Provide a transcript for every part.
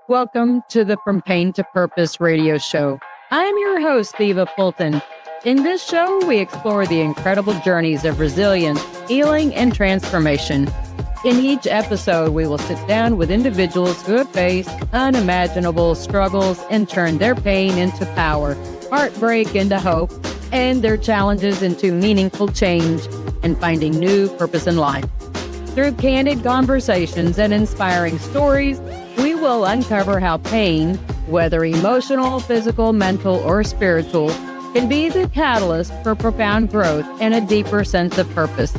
Welcome to the From Pain to Purpose radio show. I'm your host, Eva Fulton. In this show, we explore the incredible journeys of resilience, healing, and transformation. In each episode, we will sit down with individuals who have faced unimaginable struggles and turned their pain into power, heartbreak into hope, and their challenges into meaningful change and finding new purpose in life. Through candid conversations and inspiring stories, we will uncover how pain, whether emotional, physical, mental, or spiritual, can be the catalyst for profound growth and a deeper sense of purpose.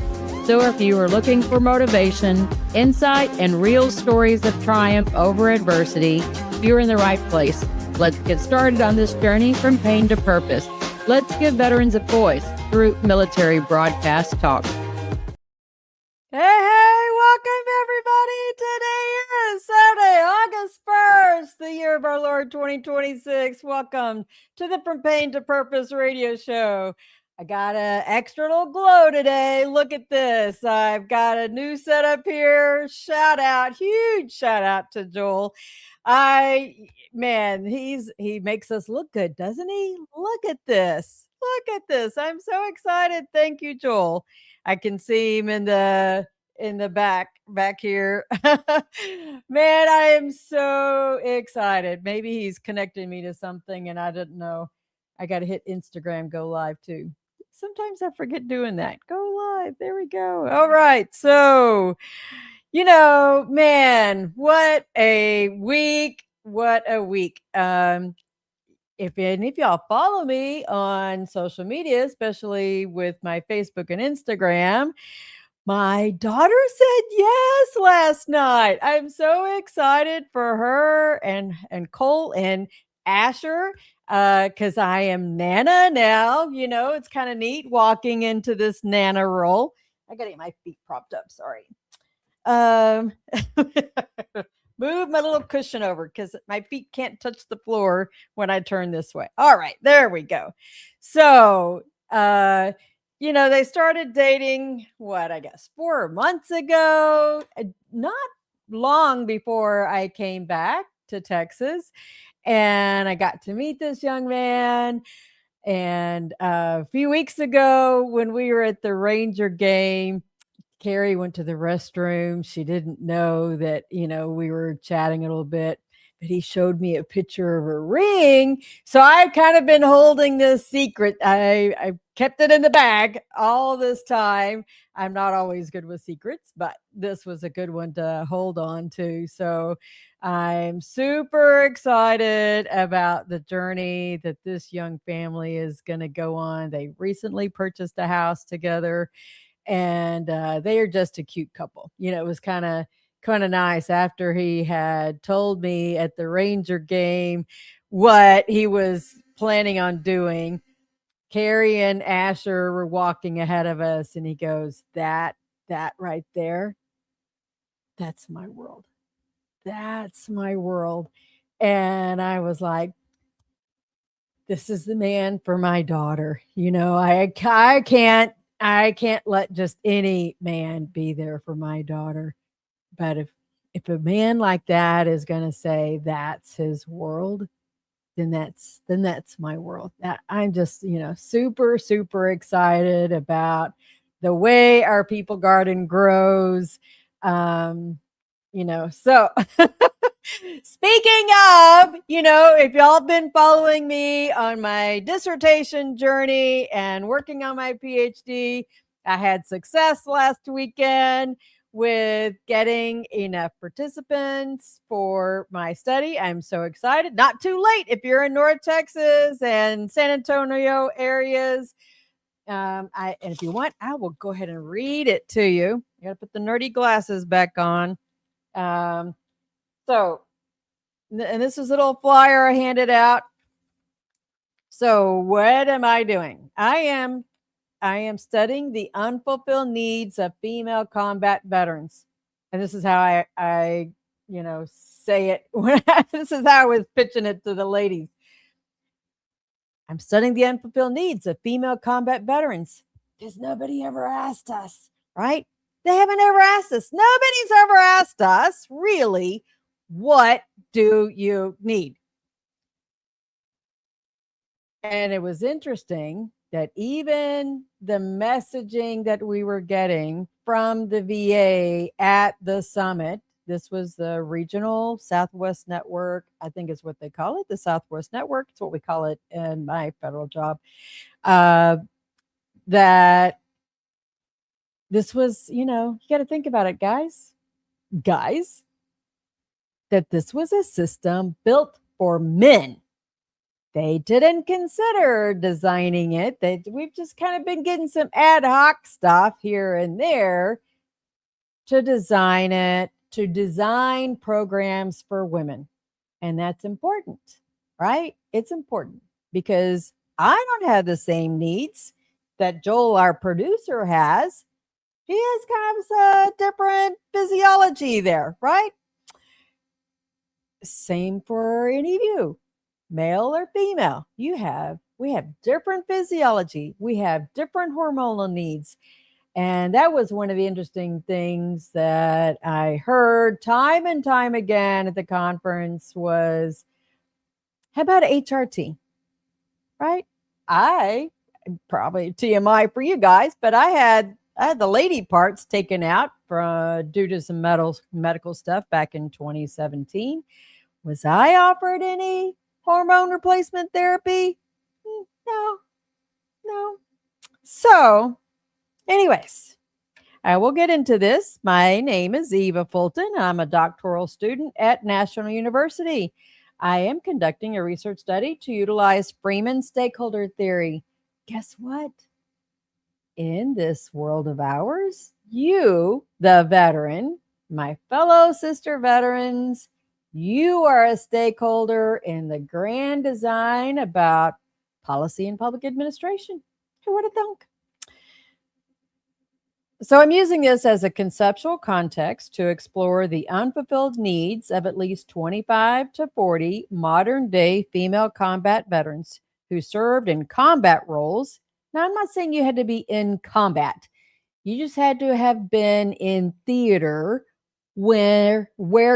So if you are looking for motivation, insight, and real stories of triumph over adversity, you're in the right place. Let's get started on this journey from pain to purpose. Let's give veterans a voice through Military Broadcast Talk. Hey, welcome everybody. Today is Saturday, August 1st, the year of our Lord 2026. Welcome to the From Pain to Purpose radio show. I got an extra little glow today. Look at this. I've got a new setup here. Huge shout out to Joel. He makes us look good, doesn't he? Look at this. I'm so excited. Thank you, Joel. I can see him in the back here. Man, I am so excited. Maybe he's connecting me to something and I didn't know. I got to hit Instagram go live too. Sometimes I forget doing that. Go live. There we go. All right. So, man, what a week. What a week. If any of y'all follow me on social media, especially with my Facebook and Instagram, my daughter said yes last night. I'm so excited for her and Cole and Asher because I am Nana now. It's kind of neat walking into this Nana role. I got to get my feet propped up. Sorry. Move my little cushion over because my feet can't touch the floor when I turn this way. All right, there we go. So, they started dating, 4 months ago, not long before I came back to Texas. And I got to meet this young man. And a few weeks ago, when we were at the Ranger game, Carrie went to the restroom. She didn't know that, we were chatting a little bit, but he showed me a picture of a ring. So I've kind of been holding this secret. I kept it in the bag all this time. I'm not always good with secrets, but this was a good one to hold on to. So I'm super excited about the journey that this young family is going to go on. They recently purchased a house together. And they are just a cute couple. It was kind of nice after he had told me at the Ranger game what he was planning on doing. Carrie and Asher were walking ahead of us, and he goes, that right there, that's my world. That's my world. And I was like, this is the man for my daughter. I can't let just any man be there for my daughter. But if a man like that is going to say that's his world, then that's my world. That I'm just, super, super excited about the way our people garden grows. So speaking of, if y'all been following me on my dissertation journey and working on my PhD, I had success last weekend with getting enough participants for my study. I'm so excited. Not too late if you're in North Texas and San Antonio areas. And if you want, I will go ahead and read it to you. I got to put the nerdy glasses back on. So, and this is a little flyer I handed out. So what am I doing? I am studying the unfulfilled needs of female combat veterans. And this is how I say it. This is how I was pitching it to the ladies. I'm studying the unfulfilled needs of female combat veterans because nobody ever asked us, right? They haven't ever asked us. Nobody's ever asked us, really, what do you need? And it was interesting that even the messaging that we were getting from the VA at the summit, this was the Regional Southwest Network, I think is what they call it, the Southwest Network. It's what we call it in my federal job. That this was, you got to think about it, guys, that this was a system built for men. They didn't consider designing it. We've just kind of been getting some ad hoc stuff here and there to design it, to design programs for women. And that's important, right? It's important because I don't have the same needs that Joel, our producer, has. He has kind of a different physiology there, right? Same for any of you, male or female. We have different physiology. We have different hormonal needs. And that was one of the interesting things that I heard time and time again at the conference was, how about HRT? Right? I probably TMI for you guys, but I had the lady parts taken out due to some medical stuff back in 2017. Was I offered any hormone replacement therapy? No. So, anyways, I will get into this. My name is Eva Fulton. I'm a doctoral student at National University. I am conducting a research study to utilize Freeman stakeholder theory. Guess what? In this world of ours, you, the veteran, my fellow sister veterans, you are a stakeholder in the grand design about policy and public administration. Who would have thunk? So I'm using this as a conceptual context to explore the unfulfilled needs of at least 25 to 40 modern day female combat veterans who served in combat roles. Now, I'm not saying you had to be in combat. You just had to have been in theater where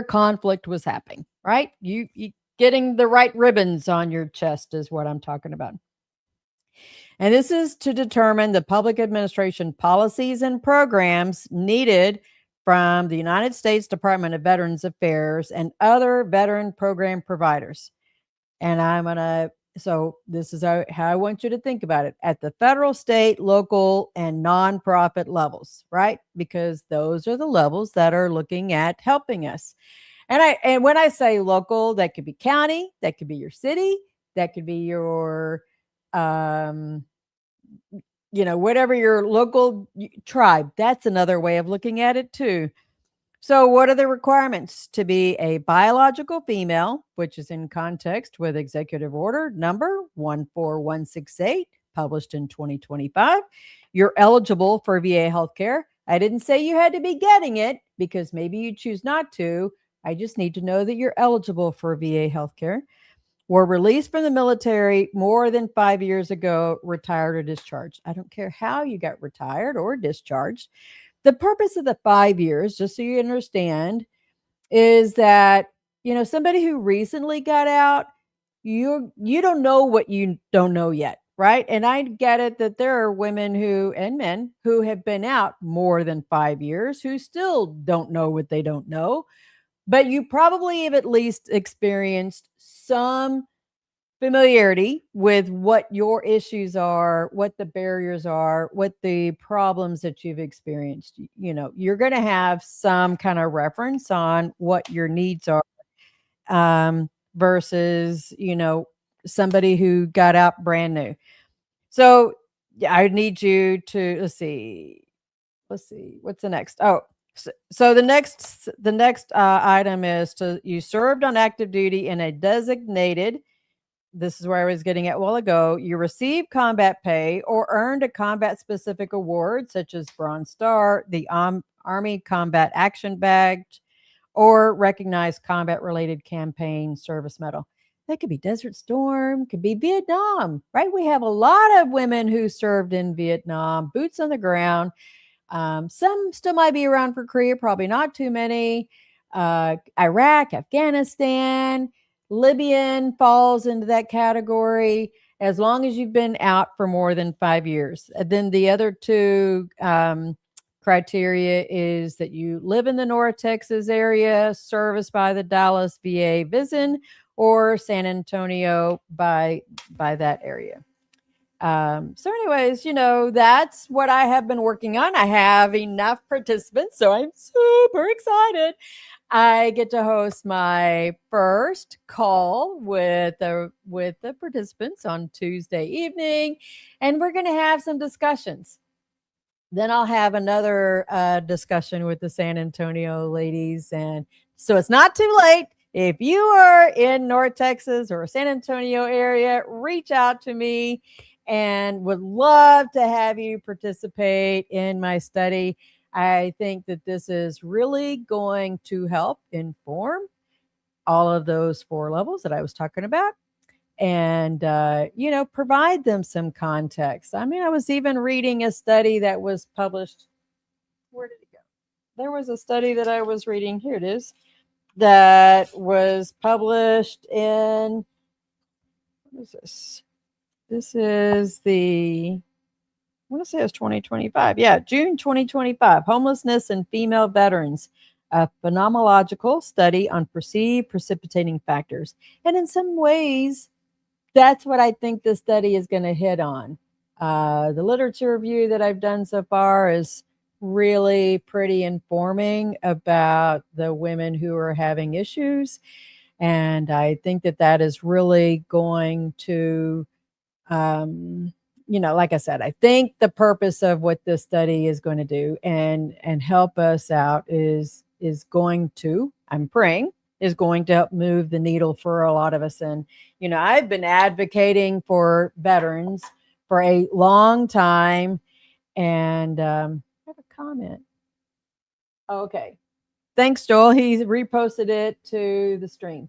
conflict was happening, right? You getting the right ribbons on your chest is what I'm talking about. And this is to determine the public administration policies and programs needed from the United States Department of Veterans Affairs and other veteran program providers. And so this is how I want you to think about it at the federal, state, local, and nonprofit levels, right? Because those are the levels that are looking at helping us. And when I say local, that could be county, that could be your city, that could be your whatever your local tribe. That's another way of looking at it too. So what are the requirements to be a biological female, which is in context with Executive Order number 14168, published in 2025? You're eligible for VA healthcare. I didn't say you had to be getting it because maybe you choose not to. I just need to know that you're eligible for VA healthcare. Were released from the military more than 5 years ago, retired or discharged. I don't care how you got retired or discharged. The purpose of the 5 years, just so you understand, is that, somebody who recently got out, you don't know what you don't know yet, right? And I get it that there are women and men who have been out more than 5 years who still don't know what they don't know. But you probably have at least experienced some familiarity with what your issues are, what the barriers are, what the problems that you've experienced. You're going to have some kind of reference on what your needs are versus, somebody who got out brand new. So I need you to, let's see, what's the next? Oh, so the next item is you served on active duty in a designated, this is where I was getting at a while ago, you received combat pay or earned a combat specific award such as Bronze Star, the Army Combat Action Badge, or recognized combat related campaign service medal. That could be Desert Storm, could be Vietnam, right? We have a lot of women who served in Vietnam, boots on the ground. Some still might be around for Korea, probably not too many. Iraq, Afghanistan, Libyan falls into that category as long as you've been out for more than 5 years. And then the other two criteria is that you live in the North Texas area, serviced by the Dallas VA Vision, or San Antonio by that area. So anyways, that's what I have been working on. I have enough participants, so I'm super excited. I get to host my first call with the participants on Tuesday evening, and we're going to have some discussions. Then I'll have another discussion with the San Antonio ladies, and so it's not too late. If you are in North Texas or San Antonio area, reach out to me, and would love to have you participate in my study. I think that this is really going to help inform all of those 4 levels that I was talking about, and provide them some context. I mean, I was even reading a study that was published. Where did it go? There was a study that I was reading. Here it is. That was published in, what is this? This is I want to say it's 2025. Yeah, June 2025. Homelessness and female veterans, a phenomenological study on perceived precipitating factors. And in some ways, that's what I think the study is going to hit on. The literature review that I've done so far is really pretty informing about the women who are having issues. And I think that is really going to, like I said, I think the purpose of what this study is going to do and help us out is going to, I'm praying, is going to help move the needle for a lot of us. And, I've been advocating for veterans for a long time. And I have a comment. Okay. Thanks, Joel. He reposted it to the stream.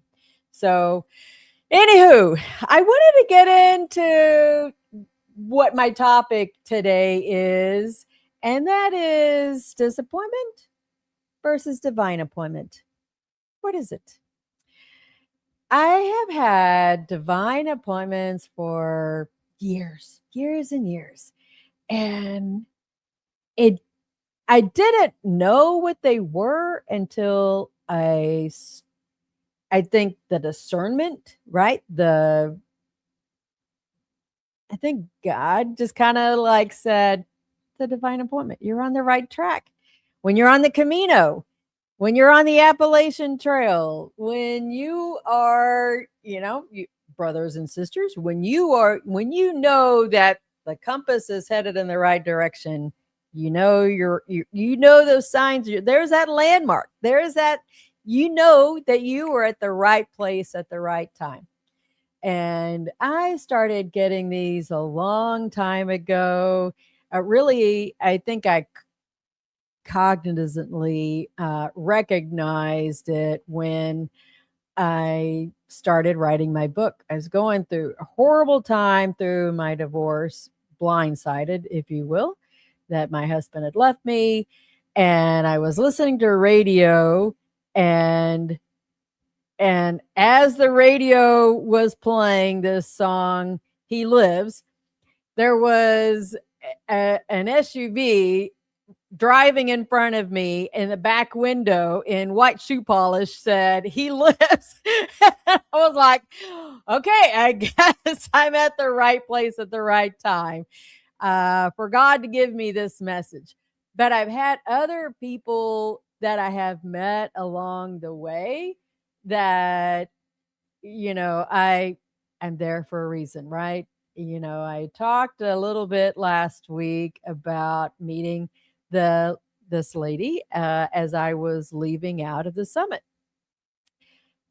So, anywho, I wanted to get into what my topic today is, and that is disappointment versus divine appointment. What is it? I have had divine appointments for years and years. And I didn't know what they were until I think the discernment, right? I think God just kind of like said, the divine appointment, you're on the right track. When you're on the Camino, when you're on the Appalachian Trail, when you are, brothers and sisters, when you know that the compass is headed in the right direction, you know those signs. There's that landmark. There's that, that you were at the right place at the right time. And I started getting these a long time ago. I think I cognizantly recognized it when I started writing my book. I was going through a horrible time through my divorce, blindsided, if you will, that my husband had left me. And I was listening to radio, and as the radio was playing this song, He Lives, there was an SUV driving in front of me, in the back window in white shoe polish said, He Lives. I was like, okay, I guess I'm at the right place at the right time for God to give me this message. But I've had other people that I have met along the way that, I'm there for a reason, right? I talked a little bit last week about meeting this lady as I was leaving out of the summit.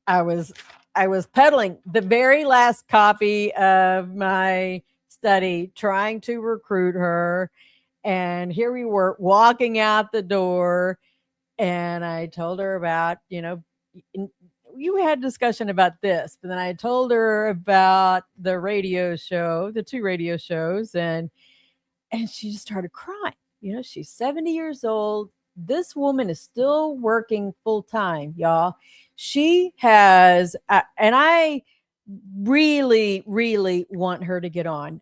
I was peddling the very last copy of my study, trying to recruit her, and here we were walking out the door, and I told her about, you had discussion about this, but then I told her about the radio show, the 2 radio shows, and she just started crying. She's 70 years old, this woman is still working full time, y'all. She has, and I really, really want her to get on.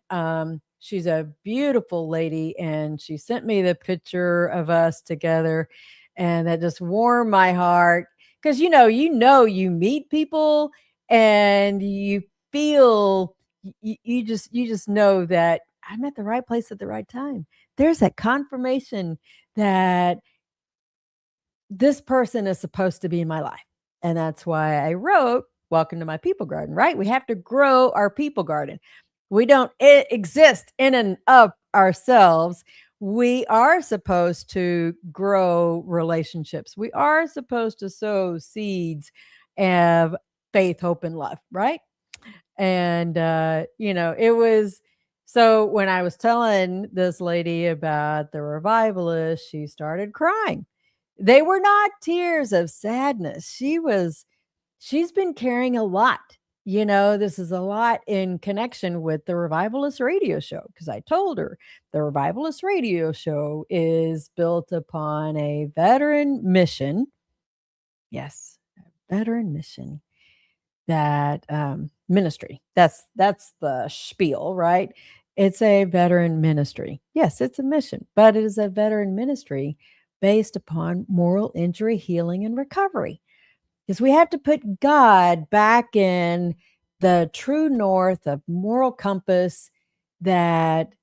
She's a beautiful lady, and she sent me the picture of us together, and that just warmed my heart because you meet people and you feel you just know that I'm at the right place at the right time. There's that confirmation that this person is supposed to be in my life. And that's why I wrote Welcome to My People Garden, right? We have to grow our people garden. We don't exist in and of ourselves. We are supposed to grow relationships. We are supposed to sow seeds of faith, hope, and love, right? And, it was so when I was telling this lady about the revivalist, she started crying. They were not tears of sadness. She's been carrying a lot. This is a lot in connection with the Revivalist radio show because I told her the Revivalist radio show is built upon a veteran mission. Yes, a veteran mission that ministry. That's the spiel, right? It's a veteran ministry. Yes, it's a mission, but it is a veteran ministry based upon moral injury, healing, and recovery. Because we have to put God back in the true north of moral compass, that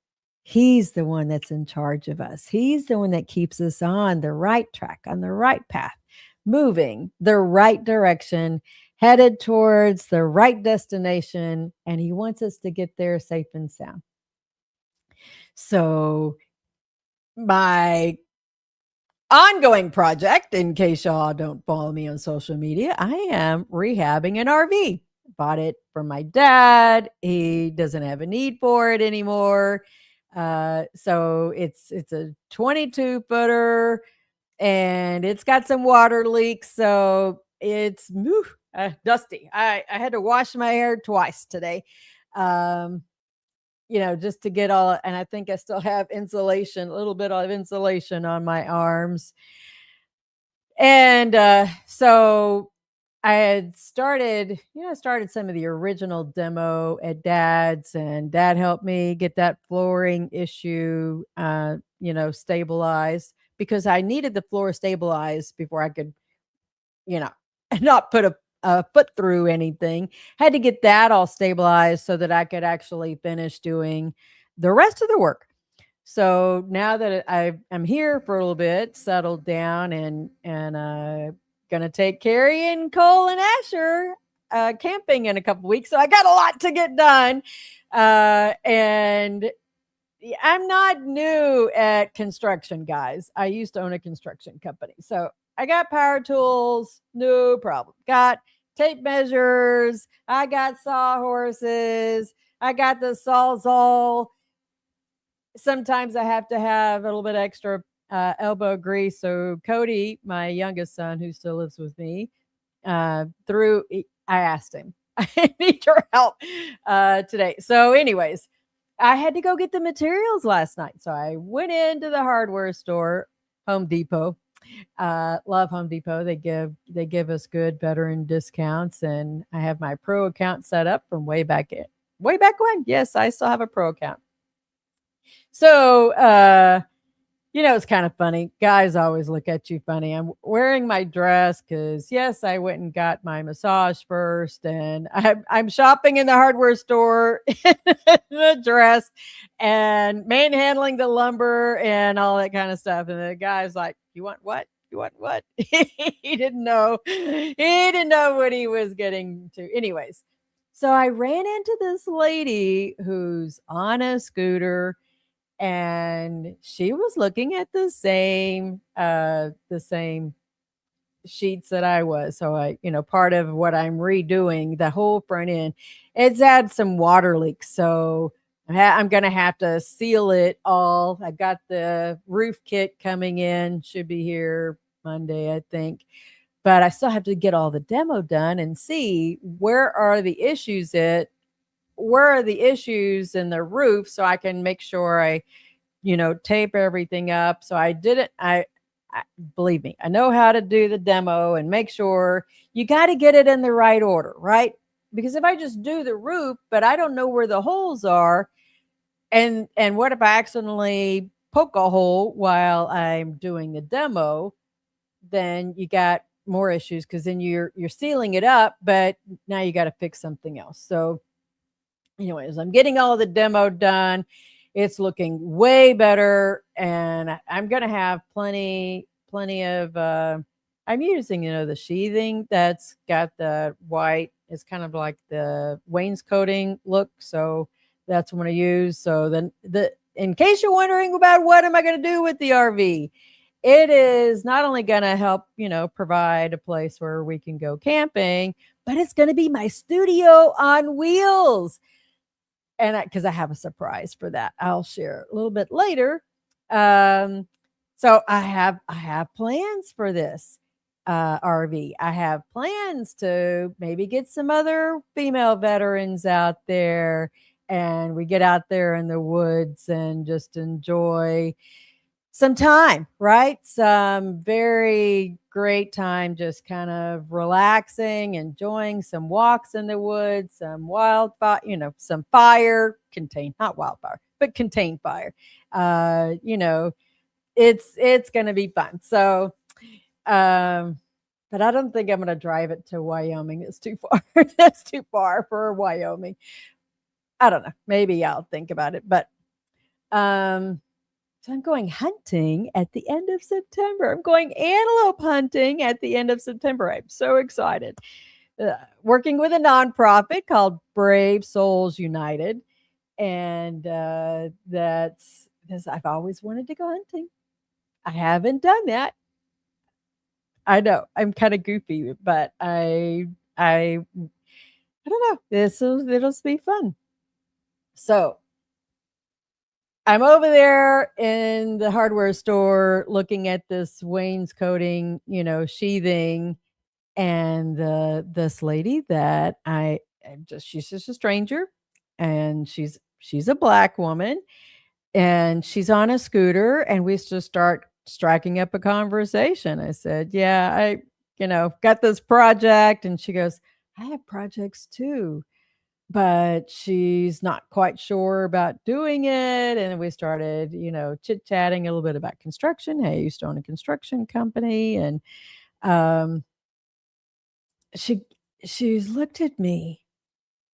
He's the one that's in charge of us. He's the one that keeps us on the right track, on the right path, moving the right direction, headed towards the right destination. And He wants us to get there safe and sound. So, my ongoing project, in case y'all don't follow me on social media, I am rehabbing an RV. Bought it from my dad. He doesn't have a need for it anymore. So it's a 22 footer and it's got some water leaks. So it's dusty. I had to wash my hair twice today. Just to get all, and I think I still have insulation, a little bit of insulation on my arms. And so I had started some of the original demo at Dad's, and Dad helped me get that flooring issue, stabilized, because I needed the floor stabilized before I could, not put a foot through anything. Had to get that all stabilized so that I could actually finish doing the rest of the work. So now that I'm here for a little bit, settled down, and gonna take Carrie and Cole and Asher camping in a couple weeks. So I got a lot to get done, and I'm not new at construction, guys. I used to own a construction company, so I got power tools, no problem. Got tape measures. I got sawhorses. I got the Sawzall. Sometimes I have to have a little bit extra elbow grease. So Cody, my youngest son, who still lives with me, I asked him, I need your help today. So anyways, I had to go get the materials last night. So I went into the hardware store, Home Depot. Love Home Depot. They give us good veteran discounts, and I have my pro account set up from way back when. Yes, I still have a pro account. So, it's kind of funny. Guys always look at you funny. I'm wearing my dress because, yes, I went and got my massage first, and I'm shopping in the hardware store in a dress and manhandling the lumber and all that kind of stuff. And the guy's like, "You want what? You want what?" He didn't know. He didn't know what he was getting to. Anyways, so I ran into this lady who's on a scooter, and she was looking at the same sheets that I was. So part of what I'm redoing, the whole front end, it's had some water leaks. So I'm going to have to seal it all. I got the roof kit coming in, should be here Monday, I think. But I still have to get all the demo done and see where are the issues in the roof, so I can make sure I tape everything up. So I believe me, I know how to do the demo and make sure you got to get it in the right order, right? Because if I just do the roof, but I don't know where the holes are, and what if I accidentally poke a hole while I'm doing the demo, then you got more issues because then you're sealing it up, but now you got to fix something else. So anyways, I'm getting all the demo done. It's looking way better, and I'm gonna have plenty of. I'm using, the sheathing that's got the white. It's kind of like the wainscoting look, so that's what I'm gonna use. So then, in case you're wondering about what am I gonna do with the RV, it is not only gonna help, provide a place where we can go camping, but it's gonna be my studio on wheels. And because I have a surprise for that, I'll share a little bit later. So I have plans for this RV. I have plans to maybe get some other female veterans out there, and we get out there in the woods and just enjoy some time, right? Some very great time, just kind of relaxing, enjoying some walks in the woods, some wildfire, some fire, not wildfire, but contained fire. It's going to be fun. So, but I don't think I'm going to drive it to Wyoming. It's too far. That's too far for Wyoming. I don't know. Maybe I'll think about it, but, so I'm going hunting at the end of September. I'm going antelope hunting at the end of September. I'm so excited. Working with a nonprofit called Brave Souls United. And that's because I've always wanted to go hunting. I haven't done that. I know I'm kind of goofy, but I don't know. It'll be fun. So I'm over there in the hardware store looking at this wainscoting, sheathing, and this lady that she's just a stranger, and she's a Black woman, and she's on a scooter, and we just start striking up a conversation. I said, "Yeah, I, got this project," and she goes, "I have projects too." But she's not quite sure about doing it. And we started, chit chatting a little bit about construction. Hey, I used to own a construction company. And she she's looked at me,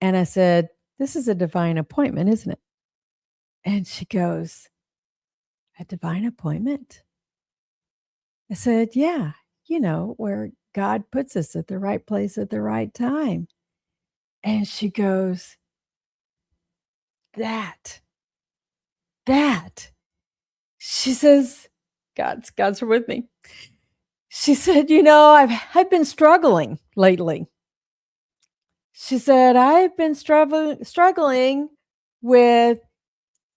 and I said, "This is a divine appointment, isn't it?" And she goes, "A divine appointment?" I said, "Yeah, where God puts us at the right place at the right time." And she goes, that she says, God's with me. She said, I've been struggling lately. She said, I've been struggling with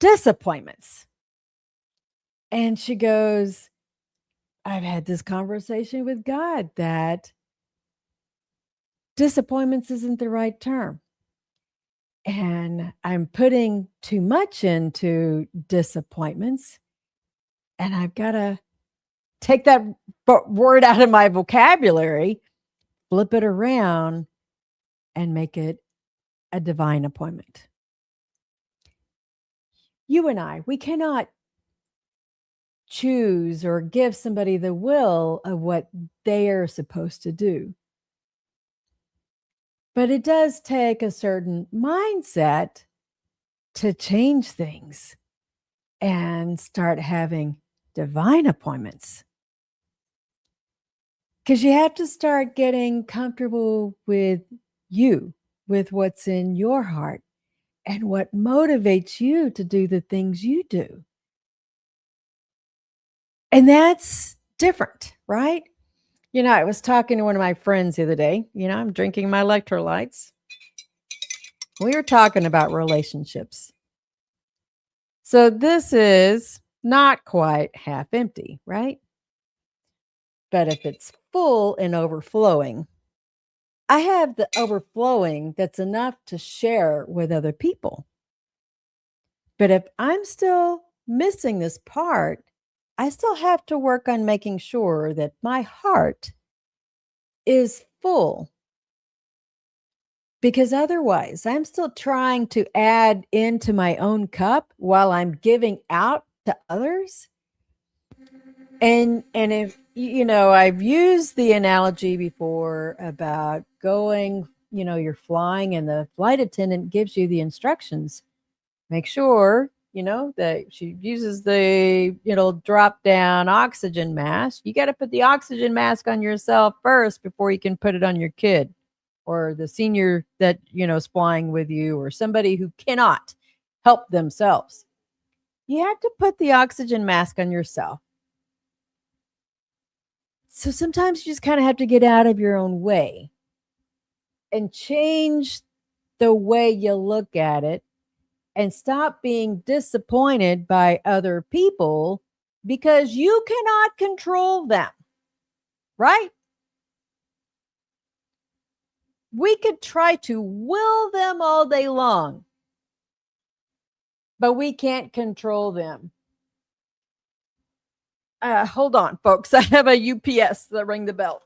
disappointments. And she goes, I've had this conversation with God that disappointments isn't the right term. And I'm putting too much into disappointments. And I've got to take that word out of my vocabulary, flip it around, and make it a divine appointment. You and I, we cannot choose or give somebody the will of what they are supposed to do. But it does take a certain mindset to change things and start having divine appointments. Because you have to start getting comfortable with you, with what's in your heart and what motivates you to do the things you do. And that's different, right? I was talking to one of my friends the other day. I'm drinking my electrolytes. We were talking about relationships. So this is not quite half empty, right? But if it's full and overflowing, I have the overflowing that's enough to share with other people. But if I'm still missing this part, I still have to work on making sure that my heart is full, because otherwise I'm still trying to add into my own cup while I'm giving out to others. And if I've used the analogy before about going, you're flying and the flight attendant gives you the instructions. Make sure that she uses the drop down oxygen mask. You got to put the oxygen mask on yourself first before you can put it on your kid or the senior that is flying with you, or somebody who cannot help themselves. You have to put the oxygen mask on yourself. So sometimes you just kind of have to get out of your own way and change the way you look at it, and stop being disappointed by other people because you cannot control them, right? We could try to will them all day long, but we can't control them. Hold on, folks. I have a UPS that rang the bell.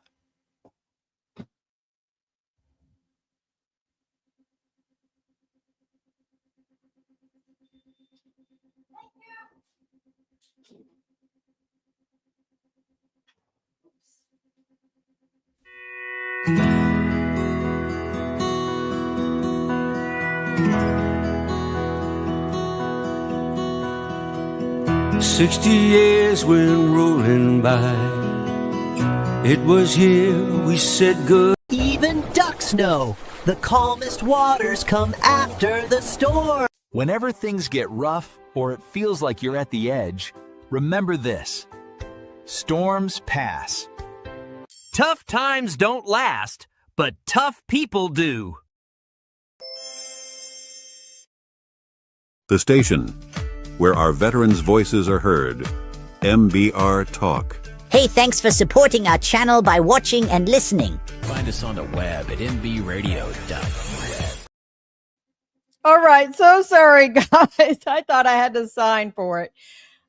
"60 years went rolling by. It was here we said good." Even ducks know the calmest waters come after the storm. Whenever things get rough or it feels like you're at the edge, remember this: storms pass. Tough times don't last, but tough people do. The station where our veterans' voices are heard. MBR Talk. Hey, thanks for supporting our channel by watching and listening. Find us on the web at mbradio.net. All right. So sorry, guys. I thought I had to sign for it.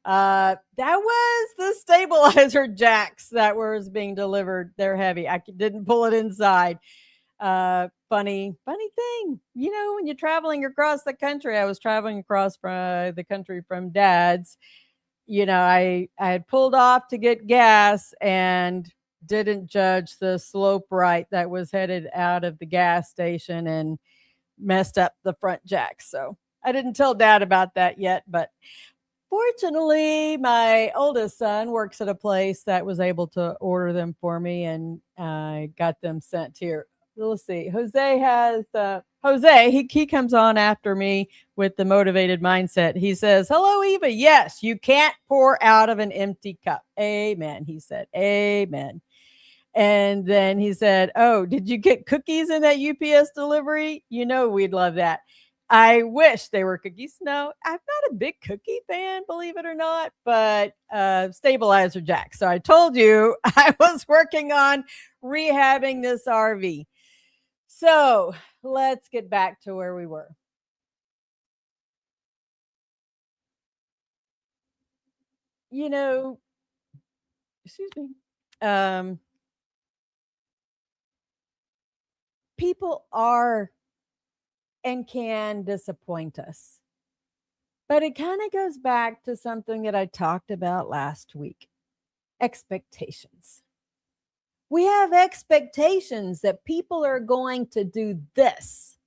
That was the stabilizer jacks that was being delivered. They're heavy. I didn't pull it inside. Funny thing. When you're traveling across the country, I was traveling across the country from Dad's. I had pulled off to get gas and didn't judge the slope right that was headed out of the gas station and messed up the front jacks. So I didn't tell Dad about that yet, but fortunately, my oldest son works at a place that was able to order them for me, and I got them sent here. Let's see. Jose has he comes on after me with the motivated mindset. He says, "Hello, Eva. Yes, you can't pour out of an empty cup." Amen. He said, amen. And then he said, "Oh, did you get cookies in that UPS delivery? We'd love that." I wish they were cookies. No, I'm not a big cookie fan, believe it or not, but stabilizer jack. So I told you I was working on rehabbing this RV. So let's get back to where we were. Excuse me. People are and can disappoint us. But it kind of goes back to something that I talked about last week: expectations. We have expectations that people are going to do this,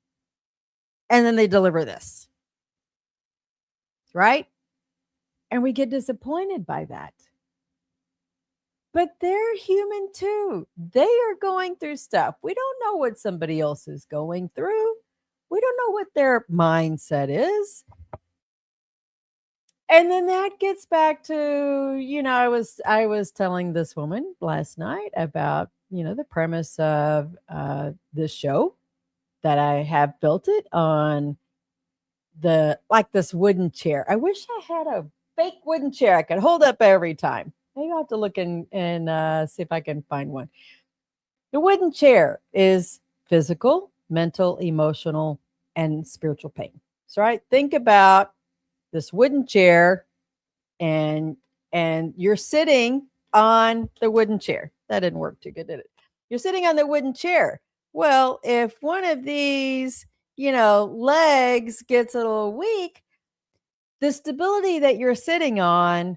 and then they deliver this, right? And we get disappointed by that. But they're human too. They are going through stuff. We don't know what somebody else is going through. We don't know what their mindset is. And then that gets back to, I was telling this woman last night about, the premise of this show, that I have built it on this wooden chair. I wish I had a fake wooden chair I could hold up every time. Maybe I'll have to look and see if I can find one. The wooden chair is physical, mental, emotional, and spiritual pain. So, right, think about this wooden chair, and and you're sitting on the wooden chair. That didn't work too good, did it? You're sitting on the wooden chair. Well, if one of these, legs gets a little weak, the stability that you're sitting on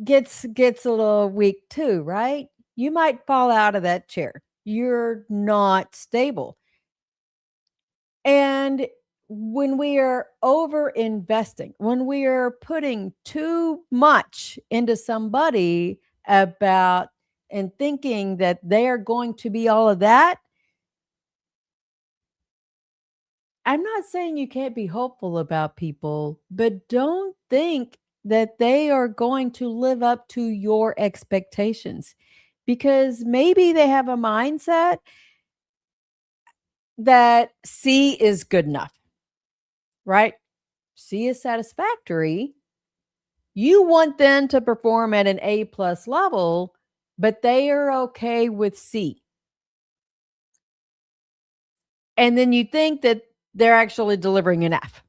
gets a little weak too, right? You might fall out of that chair. You're not stable. And when we are over investing, when we are putting too much into somebody about and thinking that they are going to be all of that, I'm not saying you can't be hopeful about people, but don't think that they are going to live up to your expectations, because maybe they have a mindset that C is good enough, right? C is satisfactory. You want them to perform at an A+ level, but they are okay with C. And then you think that they're actually delivering an F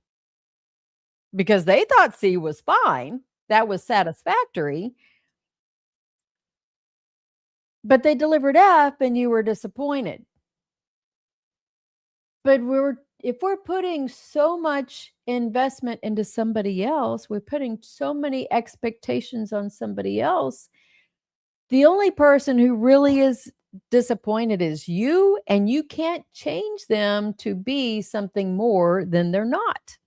because they thought C was fine. That was satisfactory. But they delivered F and you were disappointed. But if we're putting so much investment into somebody else, we're putting so many expectations on somebody else, the only person who really is disappointed is you, and you can't change them to be something more than they're not.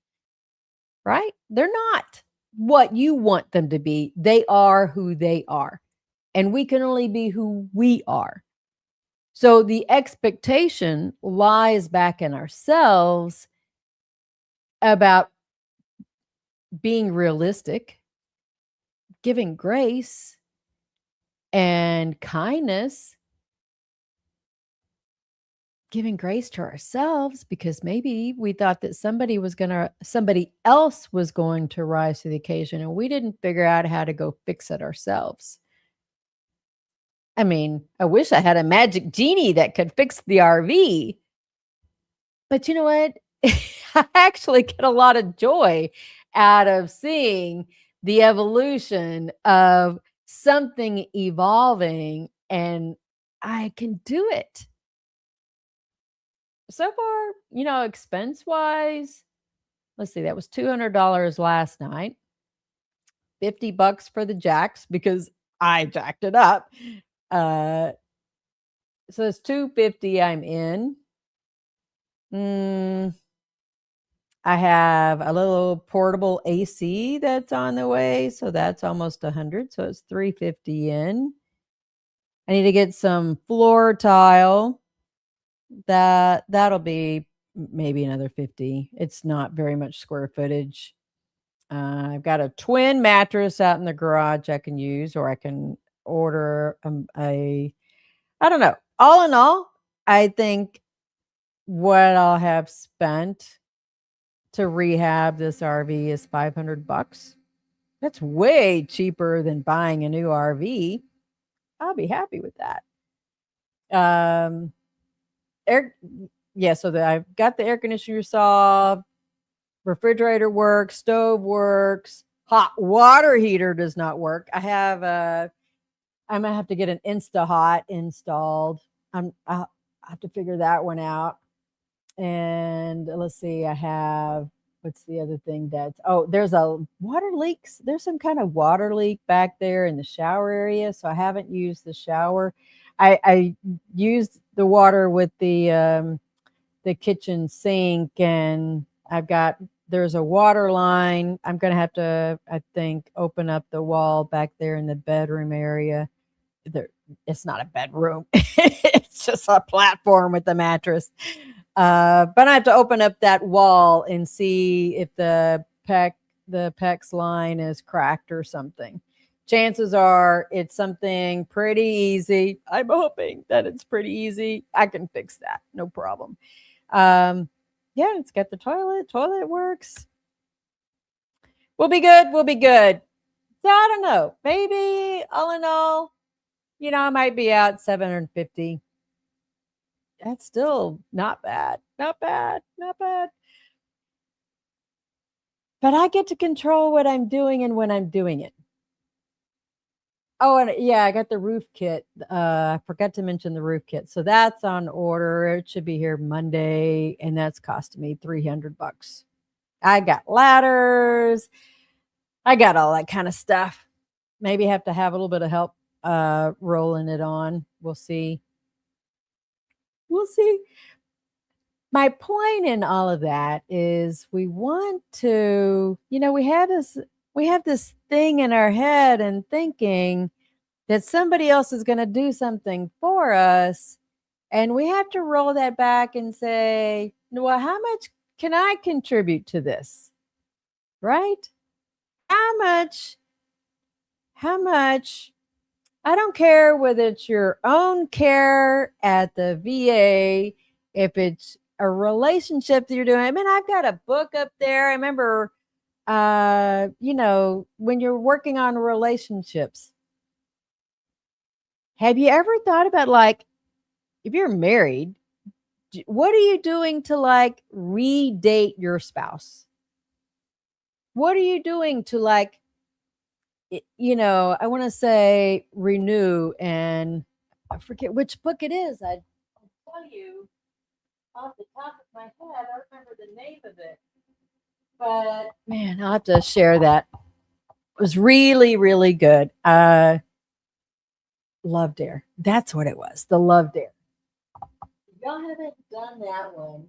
Right? They're not what you want them to be. They are who they are. And we can only be who we are. So the expectation lies back in ourselves about being realistic, giving grace and kindness, giving grace to ourselves, because maybe we thought that somebody else was going to rise to the occasion and we didn't figure out how to go fix it ourselves. I mean, I wish I had a magic genie that could fix the RV. But you know what? I actually get a lot of joy out of seeing the evolution of something evolving, and I can do it. So far, expense-wise, let's see, that was $200 last night. $50 for the jacks because I jacked it up. So it's $250 I'm in. I have a little portable AC that's on the way, so that's almost $100. So it's $350 in. I need to get some floor tile. That'll be maybe another $50. It's not very much square footage. I've got a twin mattress out in the garage I can use, or I can order I don't know. All in all, I think what I'll have spent to rehab this RV is $500. That's way cheaper than buying a new RV. I'll be happy with that. So I've got the air conditioner saw, refrigerator works, stove works, hot water heater does not work. I might have to get an InstaHot installed. I'll have to figure that one out. And let's see, what's the other thing there's a water leak. There's some kind of water leak back there in the shower area. So I haven't used the shower. I used the water with the kitchen sink, and there's a water line. I'm going to have to, I think, open up the wall back there in the bedroom area. It's not a bedroom. It's just a platform with a mattress. But I have to open up that wall and see if the PEX line is cracked or something. Chances are it's something pretty easy. I'm hoping that it's pretty easy. I can fix that. No problem. It's got the toilet. Toilet works. We'll be good. So I don't know. Maybe all in all, I might be out $750. That's still not bad. Not bad. But I get to control what I'm doing and when I'm doing it. Oh, and yeah, I got the roof kit. I forgot to mention the roof kit. So that's on order. It should be here Monday, and that's costing me $300. I got ladders. I got all that kind of stuff. Maybe have to have a little bit of help rolling it on. We'll see. We'll see. My point in all of that is we want to, we have this thing in our head and thinking that somebody else is going to do something for us. And we have to roll that back and say, well, how much can I contribute to this? Right? How much, I don't care whether it's your own care at the VA, if it's a relationship that you're doing. I mean, I've got a book up there. I remember, when you're working on relationships, have you ever thought about, like, if you're married, what are you doing to, like, redate your spouse? What are you doing to, like, I want to say renew, and I forget which book it is. I'll tell you off the top of my head. I remember the name of it. But man, I'll have to share that. It was really, really good. Love Dare. That's what it was. The Love Dare. If y'all haven't done that one,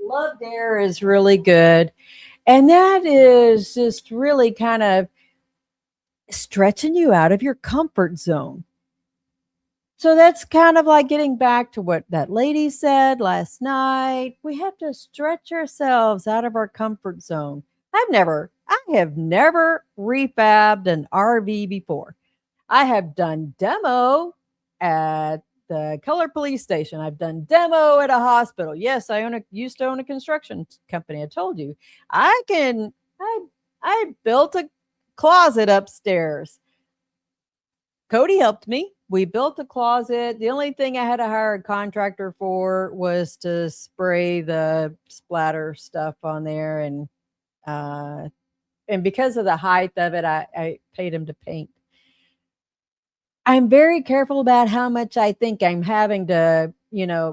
Love Dare is really good. And that is just really kind of stretching you out of your comfort zone. So that's kind of like getting back to what that lady said last night. We have to stretch ourselves out of our comfort zone. I have never refabbed an RV before. I have done demo at the Color Police Station. I've done demo at a hospital. Yes, I used to own a construction company. I told you. I built a closet upstairs. Cody helped me. We built a closet. The only thing I had to hire a contractor for was to spray the splatter stuff on there, and because of the height of it, I paid him to paint. I'm very careful about how much I think I'm having to,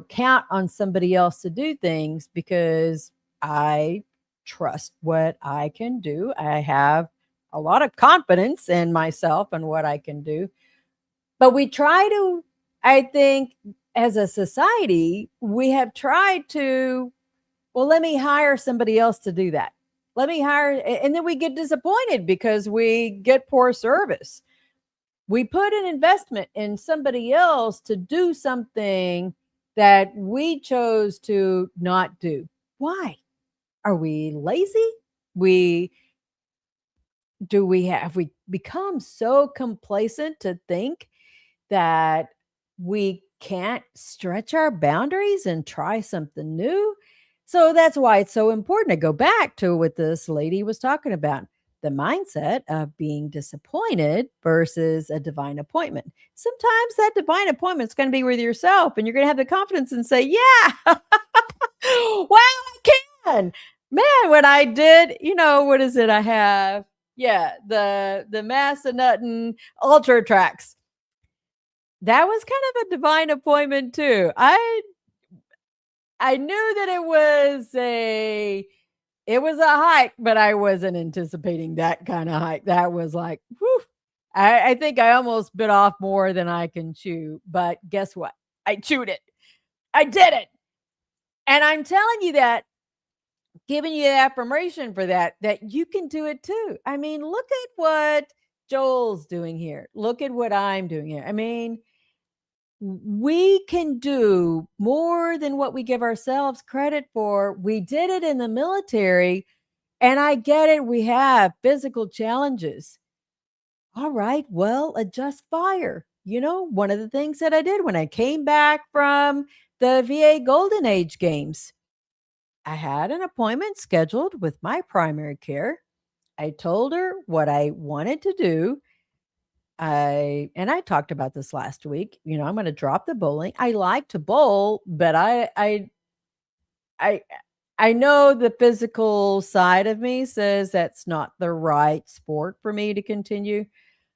count on somebody else to do things, because I trust what I can do. I have a lot of confidence in myself and what I can do. But we try to, I think, as a society, we have tried to, well, let me hire somebody else to do that. Let me hire, and then we get disappointed because we get poor service. We put an investment in somebody else to do something that we chose to not do. Why? Are we lazy? Have we become so complacent to think that we can't stretch our boundaries and try something new? So that's why it's so important to go back to what this lady was talking about, the mindset of being disappointed versus a divine appointment. Sometimes that divine appointment is going to be with yourself, and you're going to have the confidence and say, yeah, wow, I can. Man, when I did, what is it I have? Yeah, the Massanutten Ultra Tracks. That was kind of a divine appointment too. I knew that it was a hike, but I wasn't anticipating that kind of hike. That was like, whew. I think I almost bit off more than I can chew. But guess what? I chewed it. I did it. And I'm telling you that, giving you affirmation for that you can do it too. I mean, look at what Joel's doing here. Look at what I'm doing here. I mean, we can do more than what we give ourselves credit for. We did it in the military, and I get it. We have physical challenges. All right, well, adjust fire. One of the things that I did when I came back from the VA Golden Age Games, I had an appointment scheduled with my primary care. I told her what I wanted to do. I talked about this last week. I'm going to drop the bowling. I like to bowl, but I know the physical side of me says that's not the right sport for me to continue.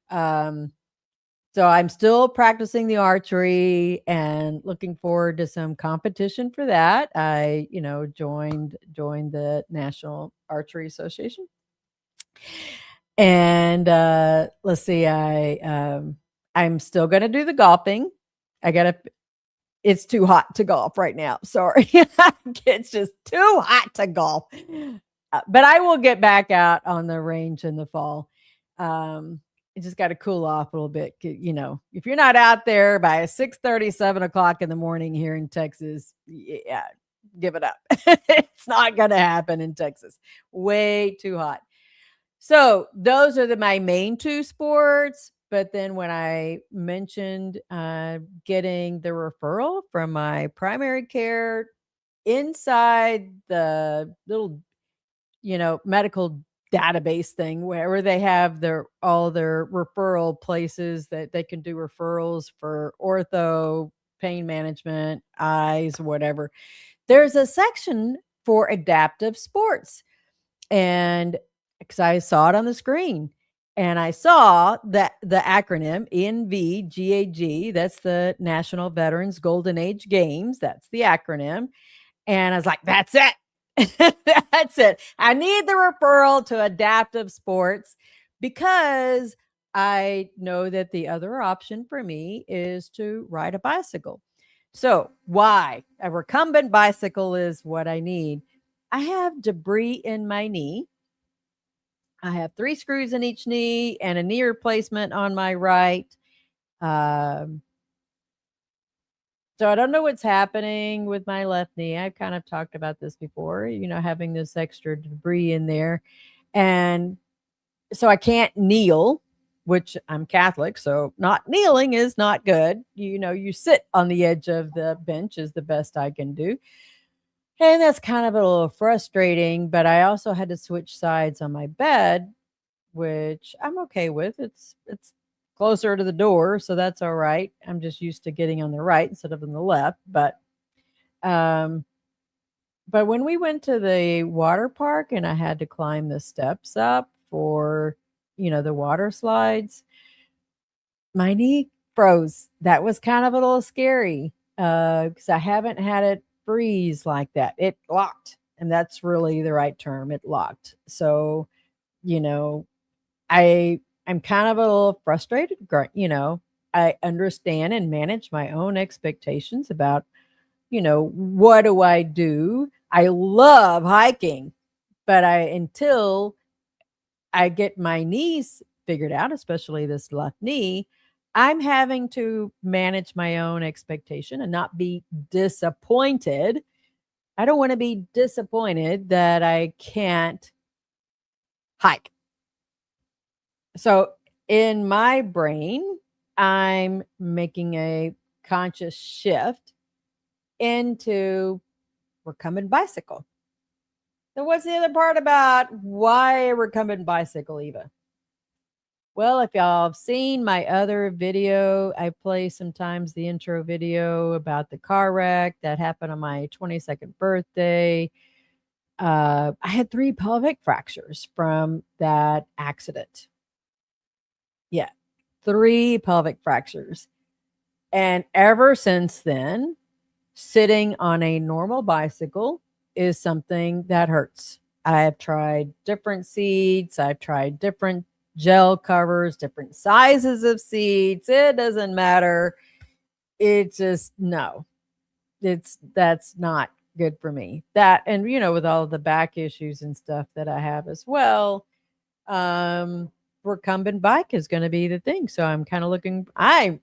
So I'm still practicing the archery and looking forward to some competition for that. I, joined the National Archery Association. And let's see, I'm still going to do the golfing. It's too hot to golf right now. Sorry. It's just too hot to golf. But I will get back out on the range in the fall. It just got to cool off a little bit. If you're not out there by 6:30, 7 o'clock in the morning here in Texas, yeah, give it up. It's not going to happen in Texas. Way too hot. So those are my main two sports. But then when I mentioned getting the referral from my primary care inside the little, medical database thing where they have all their referral places that they can do referrals for ortho, pain management, eyes, whatever. There's a section for adaptive sports. And because I saw it on the screen and I saw that the acronym NVGAG, that's the National Veterans Golden Age Games. That's the acronym. And I was like, that's it. That's it. I need the referral to adaptive sports because I know that the other option for me is to ride a bicycle. So why? A recumbent bicycle is what I need. I have debris in my knee. I have 3 screws in each knee and a knee replacement on my right. So I don't know what's happening with my left knee. I've kind of talked about this before, having this extra debris in there. And so I can't kneel, which I'm Catholic. So not kneeling is not good. You sit on the edge of the bench is the best I can do. And that's kind of a little frustrating, but I also had to switch sides on my bed, which I'm okay with. It's closer to the door, so that's all right. I'm just used to getting on the right instead of on the left. But when we went to the water park and I had to climb the steps up for, the water slides, my knee froze. That was kind of a little scary because I haven't had it freeze like that. It locked, and that's really the right term. It locked. So, I'm kind of a little frustrated. I understand and manage my own expectations about, what do I do? I love hiking, but until I get my knees figured out, especially this left knee, I'm having to manage my own expectation and not be disappointed. I don't want to be disappointed that I can't hike. So in my brain, I'm making a conscious shift into recumbent bicycle. So what's the other part about why a recumbent bicycle, Eva? Well, if y'all have seen my other video, I play sometimes the intro video about the car wreck that happened on my 22nd birthday. I had 3 pelvic fractures from that accident. Yeah, 3 pelvic fractures. And ever since then, sitting on a normal bicycle is something that hurts. I have tried different seats. I've tried different gel covers, different sizes of seats. It doesn't matter. It's just, no, that's not good for me. That, and with all of the back issues and stuff that I have as well, recumbent bike is going to be the thing. So I'm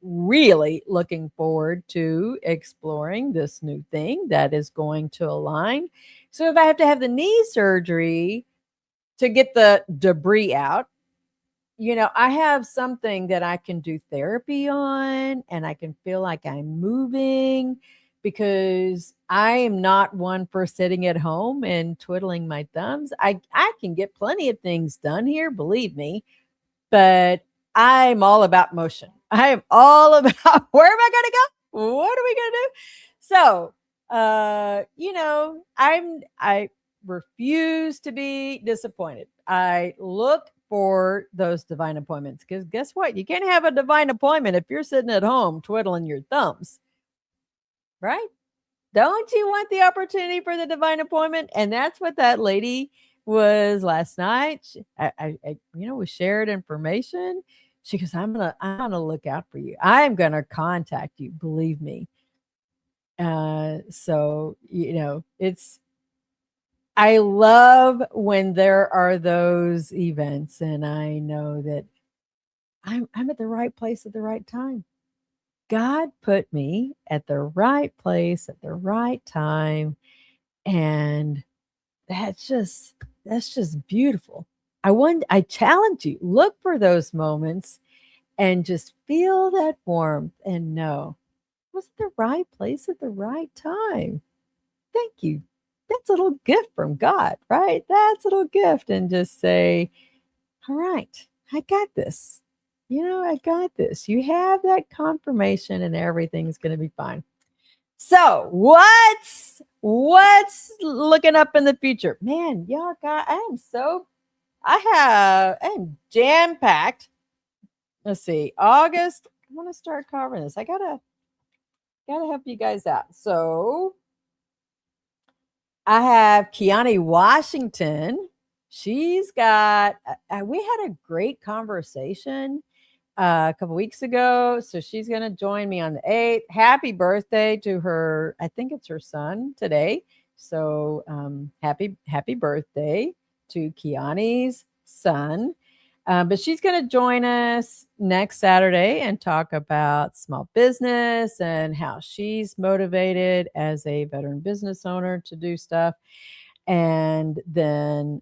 really looking forward to exploring this new thing that is going to align. So if I have to have the knee surgery to get the debris out, I have something that I can do therapy on and I can feel like I'm moving, because I am not one for sitting at home and twiddling my thumbs. I can get plenty of things done here, believe me, but I'm all about motion. I am all about where am I going to go? What are we going to do? So, I refuse to be disappointed. I look for those divine appointments. Because guess what? You can't have a divine appointment if you're sitting at home twiddling your thumbs, right? Don't you want the opportunity for the divine appointment? And that's what that lady was last night. We shared information. She goes, I'm gonna look out for you. I'm gonna contact you. Believe me. So I love when there are those events, and I know that I'm at the right place at the right time. God put me at the right place at the right time, and that's just beautiful. I challenge you, look for those moments and just feel that warmth and know it was the right place at the right time. Thank you. That's a little gift from God, right? That's a little gift, and just say, all right, I got this. I got this. You have that confirmation and everything's going to be fine. So what's looking up in the future? Man, y'all I am jam-packed. Let's see, August. I want to start covering this. I gotta help you guys out. So I have Kiani Washington. She's got, we had a great conversation a couple weeks ago. So she's going to join me on the 8th. Happy birthday to her. I think it's her son today. So happy birthday to Kiani's son. But she's going to join us next Saturday and talk about small business and how she's motivated as a veteran business owner to do stuff. And then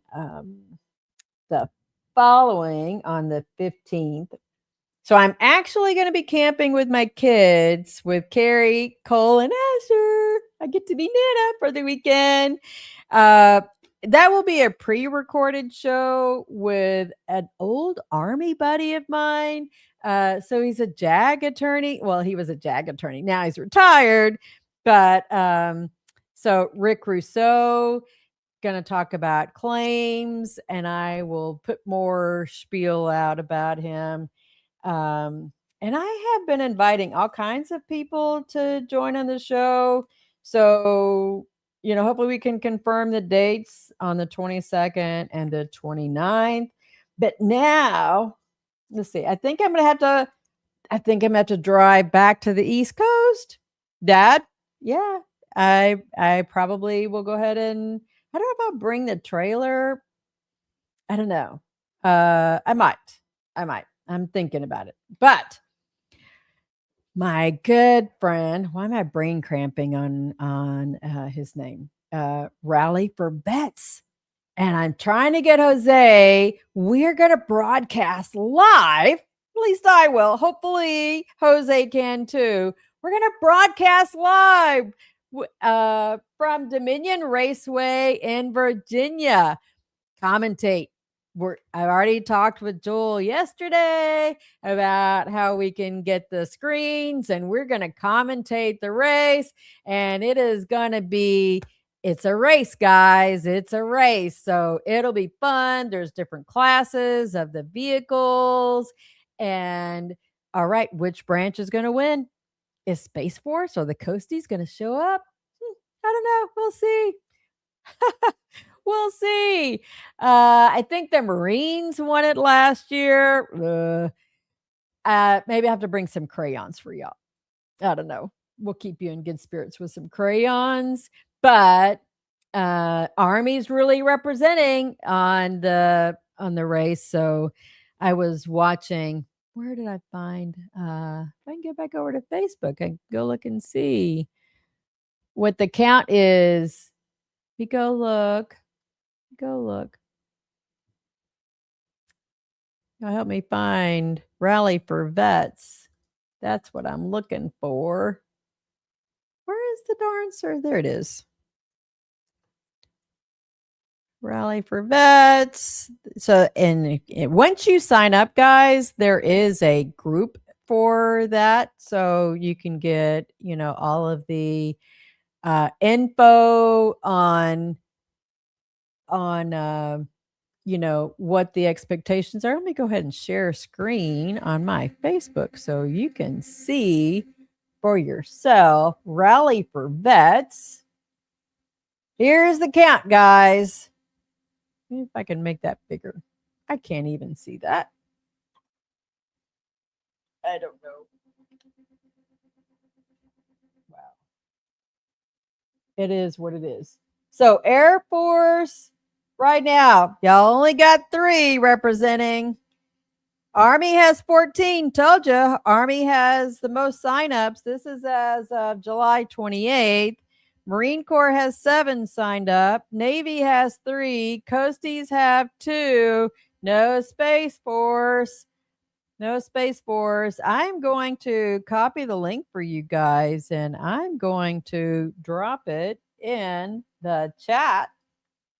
the following on the 15th. So I'm actually going to be camping with my kids, with Carrie, Cole, and Asher. I get to be Nana for the weekend. That will be a pre-recorded show with an old Army buddy of mine. So he's a JAG attorney. Well, he was a JAG attorney. Now he's retired. But so Rick Rousseau going to talk about claims, and I will put more spiel out about him. And I have been inviting all kinds of people to join on the show. So, hopefully we can confirm the dates on the 22nd and the 29th. But now, let's see. I think I'm going to have to drive back to the East Coast. Dad, yeah, I probably will go ahead and, I don't know if I'll bring the trailer. I don't know. I might. I'm thinking about it. But my good friend, why am I brain cramping on his name? Rally for Vets. And I'm trying to get Jose. We're going to broadcast live. At least I will. Hopefully Jose can too. We're going to broadcast live from Dominion Raceway in Virginia. Commentate. I already talked with Joel yesterday about how we can get the screens, and we're going to commentate the race, and it is going to be, it's a race, guys. It's a race. So it'll be fun. There's different classes of the vehicles. And all right, which branch is going to win? Is Space Force or the Coasties going to show up? I don't know. We'll see. We'll see. I think the Marines won it last year. Maybe I have to bring some crayons for y'all. I don't know. We'll keep you in good spirits with some crayons. But Army's really representing on the race. So I was watching. Where did I find? If I can get back over to Facebook, I can go look and see what the count is. You go look. It'll help me find Rally for Vets. That's what I'm looking for. Where is the darn sir? There it is. Rally for Vets. So, and once you sign up, guys, there is a group for that. So you can get, all of the info on what the expectations are. Let me go ahead and share screen on my Facebook so you can see for yourself. Rally for Vets. Here's the count, guys. See if I can make that bigger. I can't even see that. I don't know. Wow. It is what it is. So Air Force, right now, y'all only got 3 representing. Army has 14. Told you, Army has the most signups. This is as of July 28th. Marine Corps has 7 signed up. Navy has 3. Coasties have 2. No Space Force. No Space Force. I'm going to copy the link for you guys and I'm going to drop it in the chat.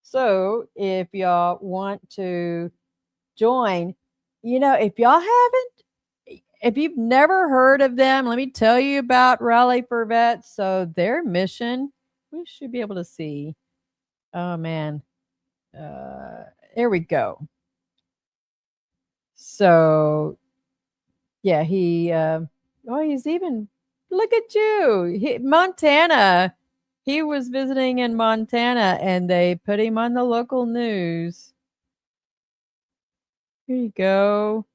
So if y'all want to join, if y'all haven't, if you've never heard of them, let me tell you about Rally for Vets. So their mission, we should be able to see. Oh man. There we go. So yeah, he's even, look at you. Montana. He was visiting in Montana and they put him on the local news. Here you go.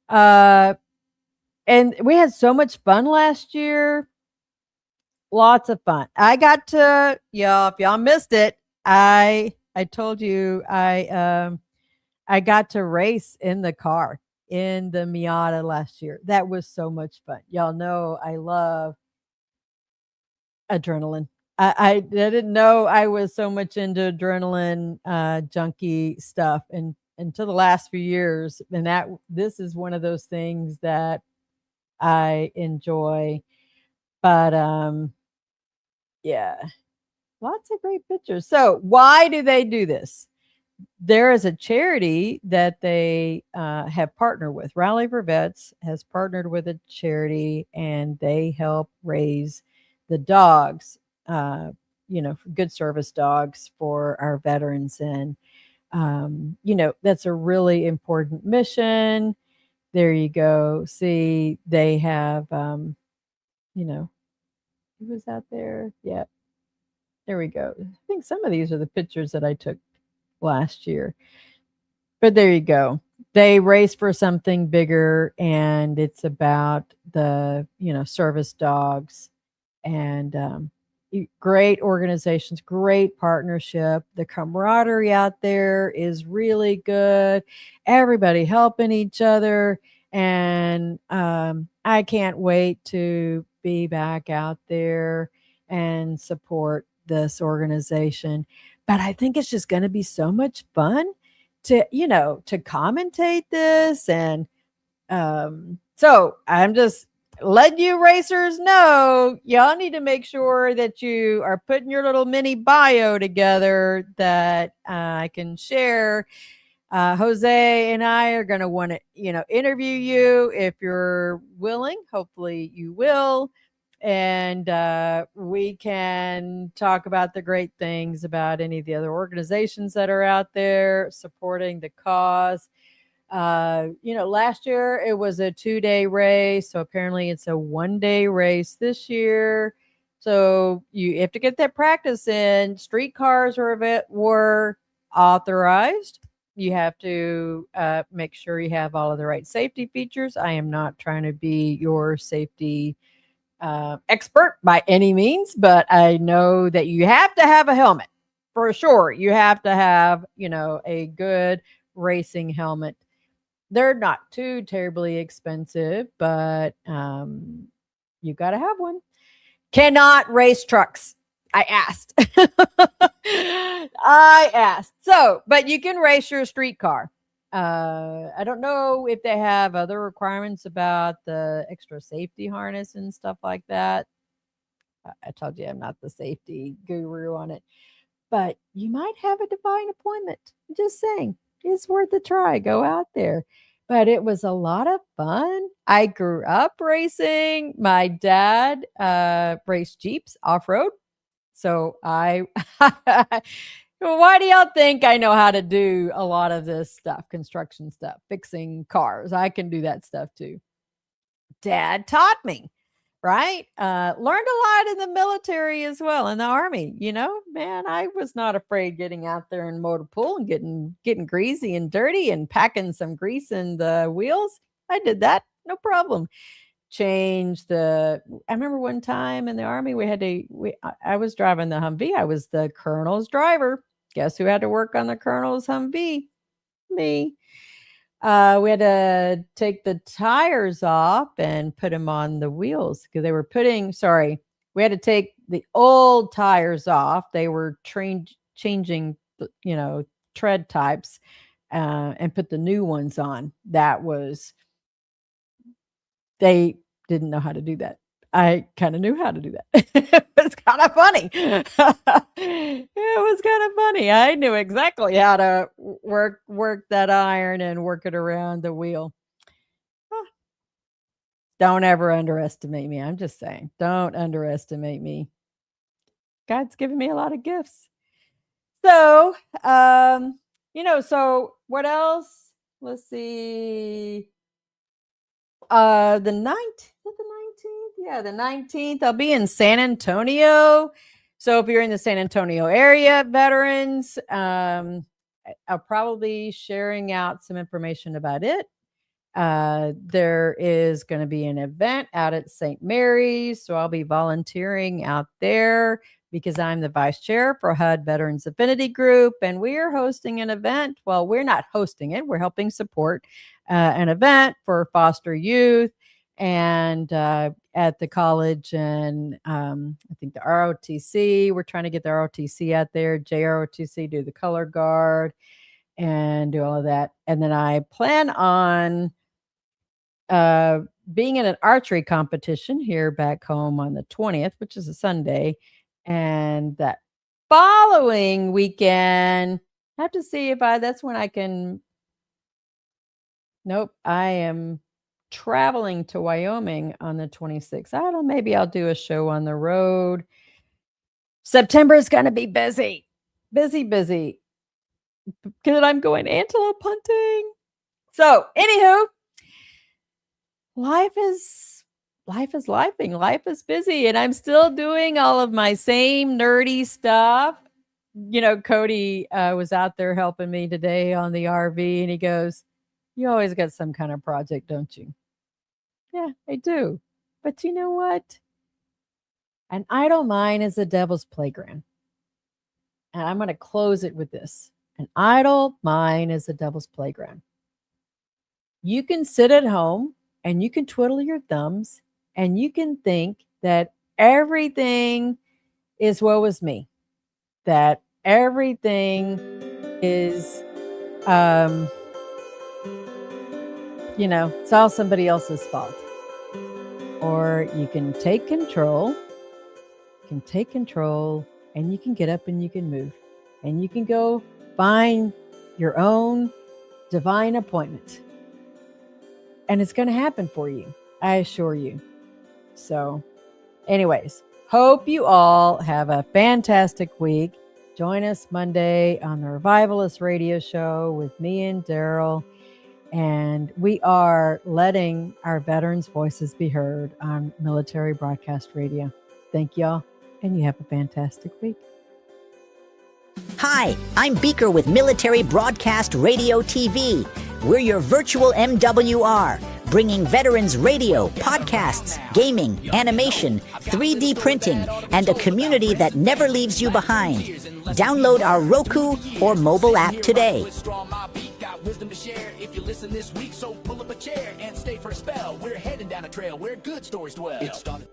And we had so much fun last year. Lots of fun. I got to, y'all, if y'all missed it, I told you I got to race in the car in the Miata last year. That was so much fun. Y'all know I love adrenaline. I didn't know I was so much into adrenaline junkie stuff and until the last few years. And this is one of those things that I enjoy. But yeah, lots of great pictures. So why do they do this? There is a charity that they have partnered with. Rally for Vets has partnered with a charity and they help raise the dogs, good service dogs for our veterans. And, that's a really important mission. There you go. See, they have, who was out there? Yeah. There we go. I think some of these are the pictures that I took last year. But there you go. They race for something bigger and it's about the, service dogs and great organizations, great partnership. The camaraderie out there is really good. Everybody helping each other. And I can't wait to be back out there and support this organization. But I think it's just going to be so much fun to commentate this. And so I'm just letting you racers know, y'all need to make sure that you are putting your little mini bio together that I can share. Jose and I are going to want to, interview you if you're willing. Hopefully you will. And we can talk about the great things about any of the other organizations that are out there supporting the cause. Last year it was a 2-day race. So apparently it's a 1-day race this year. So you have to get that practice in. Streetcars were authorized. You have to make sure you have all of the right safety features. I am not trying to be your safety expert by any means, but I know that you have to have a helmet for sure. You have to have, a good racing helmet. They're not too terribly expensive, but you got to have one. Cannot race trucks. I asked. So, but you can race your streetcar. I don't know if they have other requirements about the extra safety harness and stuff like that. I told you I'm not the safety guru on it, but you might have a divine appointment. I'm just saying, it's worth a try. Go out there. But it was a lot of fun. I grew up racing. My dad raced Jeeps off-road. So Well, why do y'all think I know how to do a lot of this stuff, construction stuff, fixing cars? I can do that stuff too. Dad taught me, right? Learned a lot in the military as well, in the Army. You know, man, I was not afraid getting out there in motor pool and getting greasy and dirty and packing some grease in the wheels. I did that, no problem. I remember one time in the Army, I was driving the Humvee. I was the colonel's driver. Guess who had to work on the colonel's Humvee? Me. We had to take the tires off and put them on the wheels because we had to take the old tires off. They were changing, tread types and put the new ones on. They didn't know how to do that. I kind of knew how to do that. It was kind of funny. It was kind of funny. I knew exactly how to work that iron and work it around the wheel. Don't ever underestimate me. I'm just saying, don't underestimate me. God's given me a lot of gifts. So, so what else? Let's see. The 19th. Yeah, the 19th. I'll be in San Antonio. So if you're in the San Antonio area, veterans, I'll probably be sharing out some information about it. There is going to be an event out at St. Mary's. So I'll be volunteering out there because I'm the vice chair for HUD Veterans Affinity Group. And we are hosting an event. Well, we're not hosting it. We're helping support an event for foster youth and at the college. And I think the ROTC, we're trying to get the ROTC out there, JROTC, do the color guard and do all of that. And then I plan on being in an archery competition here back home on the 20th, which is a Sunday. And that following weekend, I have to see if that's when I can. Nope, I am traveling to Wyoming on the 26th. I don't know, maybe I'll do a show on the road. September is going to be busy because I'm going antelope hunting. So, anywho, life is lifing. Life is busy, and I'm still doing all of my same nerdy stuff. You know, Cody was out there helping me today on the RV, and he goes, "You always got some kind of project, don't you?" Yeah, I do. But you know what? An idle mind is a devil's playground. And I'm going to close it with this. An idle mind is a devil's playground. You can sit at home and you can twiddle your thumbs and you can think that everything is woe is me. That everything is, it's all somebody else's fault. Or you can take control. And you can get up and you can move. And you can go find your own divine appointment. And it's going to happen for you. I assure you. So, anyways, hope you all have a fantastic week. Join us Monday on the Revivalist Radio Show with me and Daryl. And we are letting our veterans' voices be heard on Military Broadcast Radio. Thank y'all, and you have a fantastic week. Hi, I'm Beaker with Military Broadcast Radio TV. We're your virtual MWR, bringing veterans radio, podcasts, gaming, animation, 3D printing, and a community that never leaves you behind. Download our Roku or mobile app today. Wisdom to share if you listen this week, so pull up a chair and stay for a spell. We're heading down a trail where good stories dwell. It started